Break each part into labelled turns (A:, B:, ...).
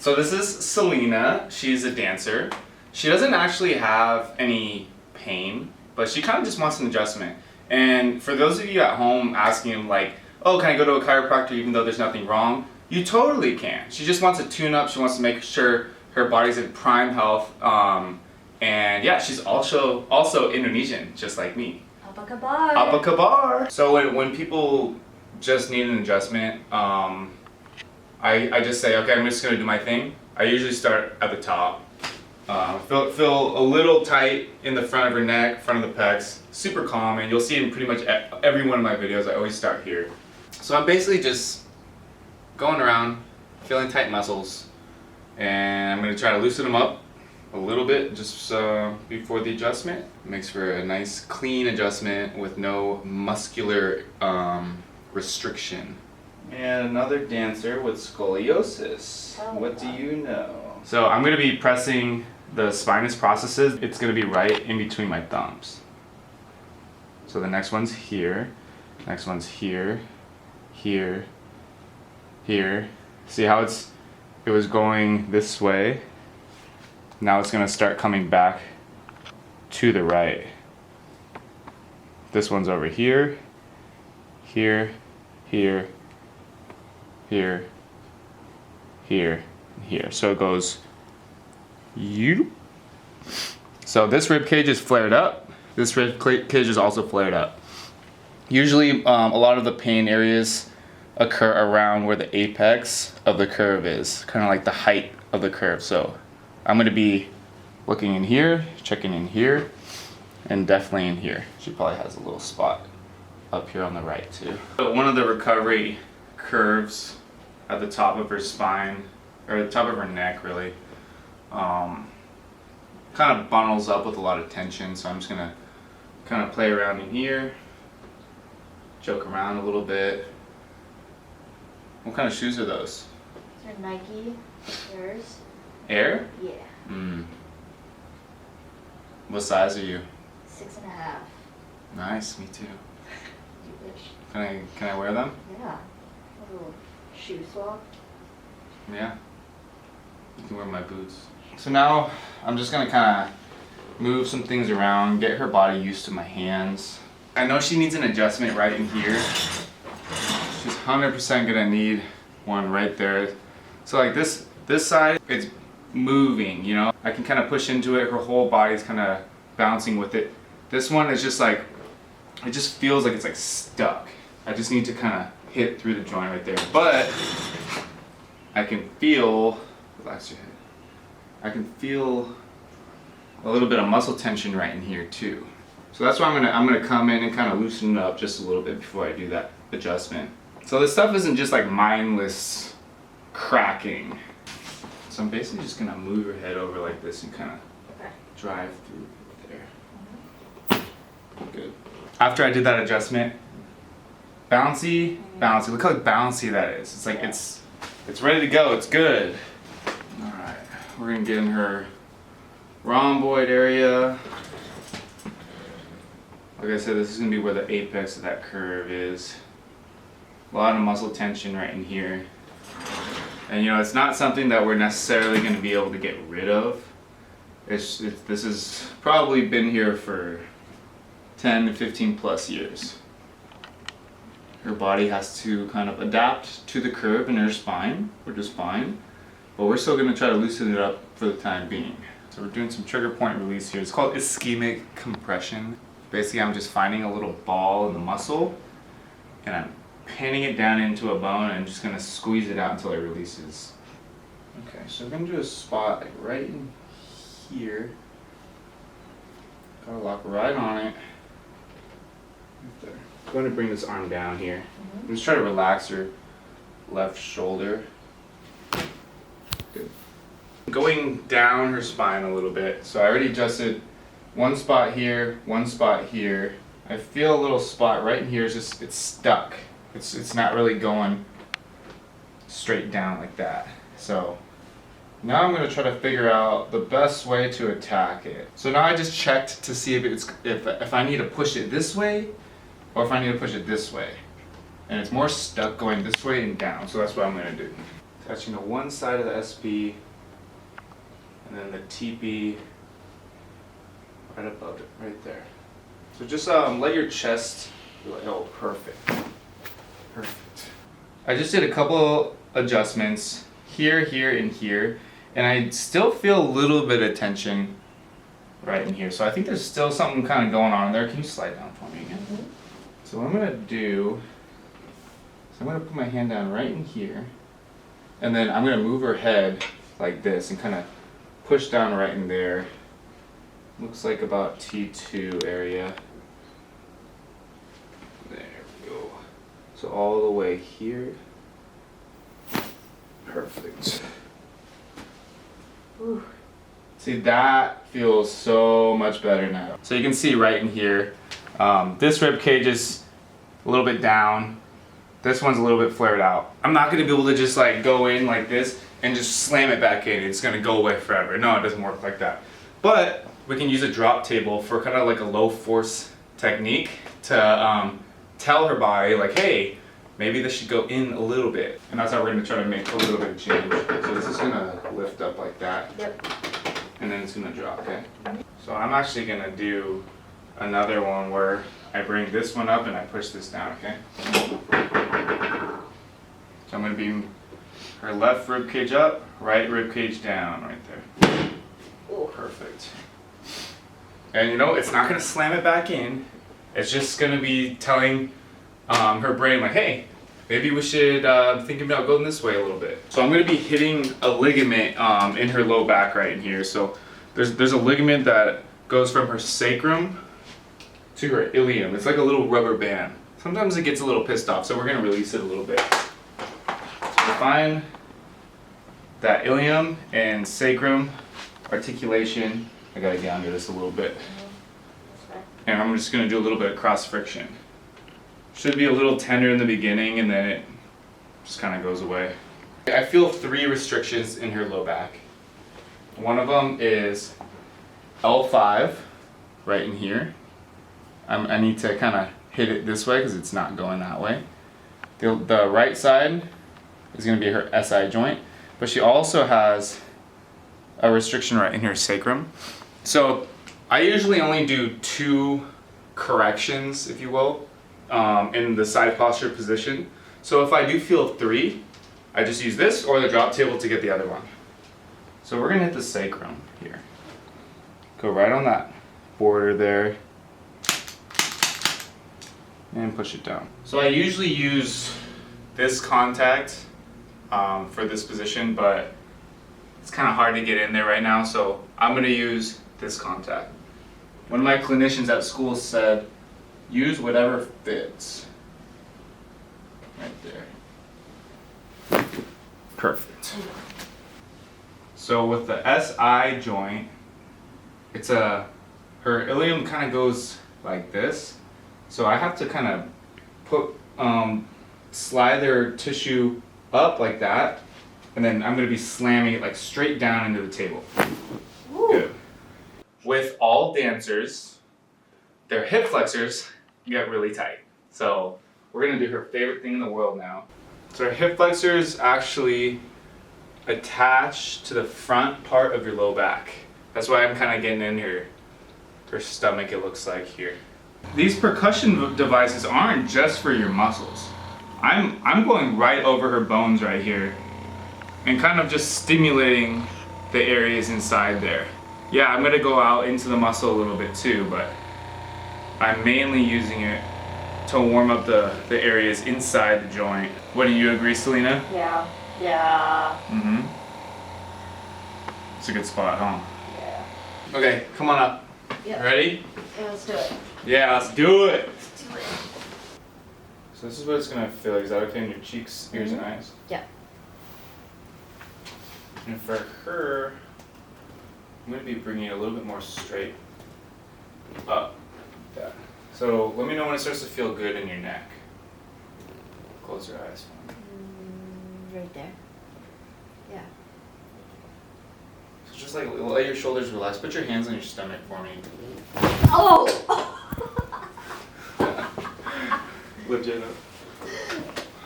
A: So this is Selena. She's a dancer. She doesn't actually have any pain, but she kind of just wants an adjustment. And for those of you at home asking like, oh, can I go to a chiropractor even though there's nothing wrong? You totally can. She just wants a tune-up. She wants to make sure her body's in prime health. And yeah, she's also Indonesian, just like me.
B: Apa kabar?
A: Apa kabar? So when people just need an adjustment, I just say, okay, I'm just gonna do my thing. I usually start at the top. Feel a little tight in the front of her neck, front of the pecs. Super common. You'll see in pretty much every one of my videos, I always start here. So I'm basically just going around, feeling tight muscles, and I'm gonna try to loosen them up a little bit just before the adjustment. It makes for a nice clean adjustment with no muscular restriction. And another dancer with scoliosis.
B: Oh,
A: what do you know? So I'm gonna be pressing the spinous processes. It's gonna be right in between my thumbs. So the next one's here, next one's here, here, here. See how it was going this way? Now it's gonna start coming back to the right. This one's over here, here, here, here, here, here. So it goes you. So this rib cage is flared up. This rib cage is also flared up. Usually a lot of the pain areas occur around where the apex of the curve is, kind of like the height of the curve. So I'm going to be looking in here, checking in here, and definitely in here. She probably has a little spot up here on the right too. So one of the recovery curves at the top of her spine, or the top of her neck really, kind of bundles up with a lot of tension. So I'm just going to kind of play around in here, joke around a little bit. What kind of shoes are those?
B: These are Nike Airs.
A: Air?
B: Yeah.
A: What size are you?
B: 6.5.
A: Nice, me too.
B: You wish.
A: Can I wear them?
B: Yeah. A little shoe swap.
A: Yeah. You can wear my boots. So now I'm just gonna kind of move some things around, get her body used to my hands. I know she needs an adjustment right in here. She's 100% gonna need one right there. So like this side, it's moving, you know? I can kind of push into it, her whole body's kind of bouncing with it. This one is just like, it just feels like it's like stuck. I just need to kind of hit through the joint right there. But I can feel, relax your head. I can feel a little bit of muscle tension right in here too. So that's why I'm gonna come in and kind of loosen it up just a little bit before I do that adjustment. So this stuff isn't just like mindless cracking. So I'm basically just gonna move your head over like this and kind of drive through there. Good. After I did that adjustment, bouncy, bouncy. Look how bouncy that is. It's like it's ready to go. It's good. All right, we're gonna get in her rhomboid area. Like I said, this is gonna be where the apex of that curve is. A lot of muscle tension right in here. And you know, it's not something that we're necessarily going to be able to get rid of. This has probably been here for 10 to 15 plus years. Her body has to kind of adapt to the curve in her spine, which is fine. But we're still going to try to loosen it up for the time being. So we're doing some trigger point release here. It's called ischemic compression. Basically, I'm just finding a little ball in the muscle and I'm pinning it down into a bone and just gonna squeeze it out until it releases. Okay, so we're gonna do a spot like right in here. Gotta lock right on it. Right there. I'm going to bring this arm down here. Just try to relax your left shoulder. Good. Going down her spine a little bit. So I already adjusted one spot here, one spot here. I feel a little spot right in here. It's stuck. It's not really going straight down like that. So now I'm going to try to figure out the best way to attack it. So now I just checked to see if I need to push it this way or if I need to push it this way. And it's more stuck going this way and down, so that's what I'm going to do. Touching to one side of the SB, and then the TP right above it, right there. So just let your chest be like, oh, perfect. Perfect. I just did a couple adjustments here, here, and here, and I still feel a little bit of tension right in here. So I think there's still something kind of going on there. Can you slide down for me again?
B: Mm-hmm.
A: So what I'm gonna do is I'm gonna put my hand down right in here, and then I'm gonna move her head like this and kind of push down right in there. Looks like about T2 area. There we go. So all the way here. Perfect.
B: Ooh.
A: See, that feels so much better now. So you can see right in here, this rib cage is a little bit down. This one's a little bit flared out. I'm not gonna be able to just like go in like this and just slam it back in. It's gonna go away forever. No, it doesn't work like that. But we can use a drop table for kind of like a low force technique to tell her body like, hey, maybe this should go in a little bit. And that's how we're gonna try to make a little bit of change. So this is gonna lift up like that.
B: Yep.
A: And then it's gonna drop, okay? So I'm actually gonna do another one where I bring this one up and I push this down, okay? So I'm gonna be her left rib cage up, right rib cage down, right there. Oh, perfect. And you know, it's not gonna slam it back in. It's just gonna be telling her brain like, hey, maybe we should think about going this way a little bit. So I'm gonna be hitting a ligament in her low back right in here. So there's a ligament that goes from her sacrum to her ilium. It's like a little rubber band. Sometimes it gets a little pissed off, so we're gonna release it a little bit. So find that ilium and sacrum articulation. I gotta get under this a little bit. And I'm just gonna do a little bit of cross friction. Should be a little tender in the beginning and then it just kind of goes away. I feel 3 restrictions in her low back. One of them is L5, right in here. I need to kind of hit it this way because it's not going that way. The right side is going to be her SI joint, but she also has a restriction right in her sacrum. So I usually only do 2 corrections, if you will, in the side posture position. So if I do feel 3, I just use this or the drop table to get the other one. So we're going to hit the sacrum here. Go right on that border there. And push it down. So I usually use this contact for this position, but it's kind of hard to get in there right now, so I'm going to use this contact. One of my clinicians at school said, use whatever fits. Right there. Perfect. So with the SI joint, it's her ilium kind of goes like this. So I have to kind of put, slide their tissue up like that, and then I'm going to be slamming it like straight down into the table.
B: Ooh.
A: Good. With all dancers, their hip flexors get really tight. So we're going to do her favorite thing in the world now. So her hip flexors actually attach to the front part of your low back. That's why I'm kind of getting in her stomach, it looks like here. These percussion devices aren't just for your muscles. I'm going right over her bones right here and kind of just stimulating the areas inside there. Yeah, I'm gonna go out into the muscle a little bit too, but I'm mainly using it to warm up the areas inside the joint. Wouldn't you agree, Selena?
B: Yeah. Yeah.
A: Mm-hmm. It's a good spot, huh?
B: Yeah.
A: Okay, come on up.
B: Yep.
A: Ready?
B: Yeah, let's do it.
A: Yeah, let's do it.
B: Let's do it.
A: So this is what it's gonna feel like. Is that okay in your cheeks, ears, and eyes?
B: Yeah.
A: And for her, I'm gonna be bringing it a little bit more straight up, like that. So let me know when it starts to feel good in your neck. Close your eyes for me.
B: Right there. Yeah.
A: So just like let your shoulders relax. Put your hands on your stomach for me.
B: Oh!
A: Lift it up.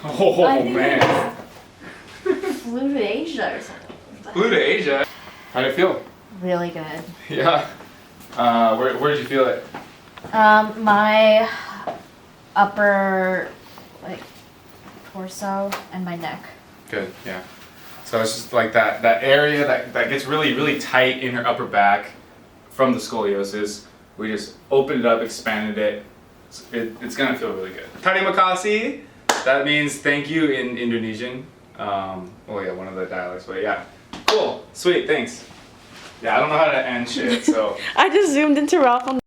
A: Oh
B: I think
A: man.
B: flew to Asia or something.
A: Flew to Asia. How'd it feel?
B: Really good.
A: Yeah. Where'd you feel it?
B: My upper, like, torso and my neck.
A: Good, yeah. So it's just like that area that gets really tight in her upper back from the scoliosis. We just opened it up, expanded it. It's gonna feel really good. Terima kasih. That means thank you in Indonesian. Oh yeah, one of the dialects, but yeah. Cool, sweet, thanks. Yeah, I don't know how to end shit, so.
C: I just zoomed into Ralph on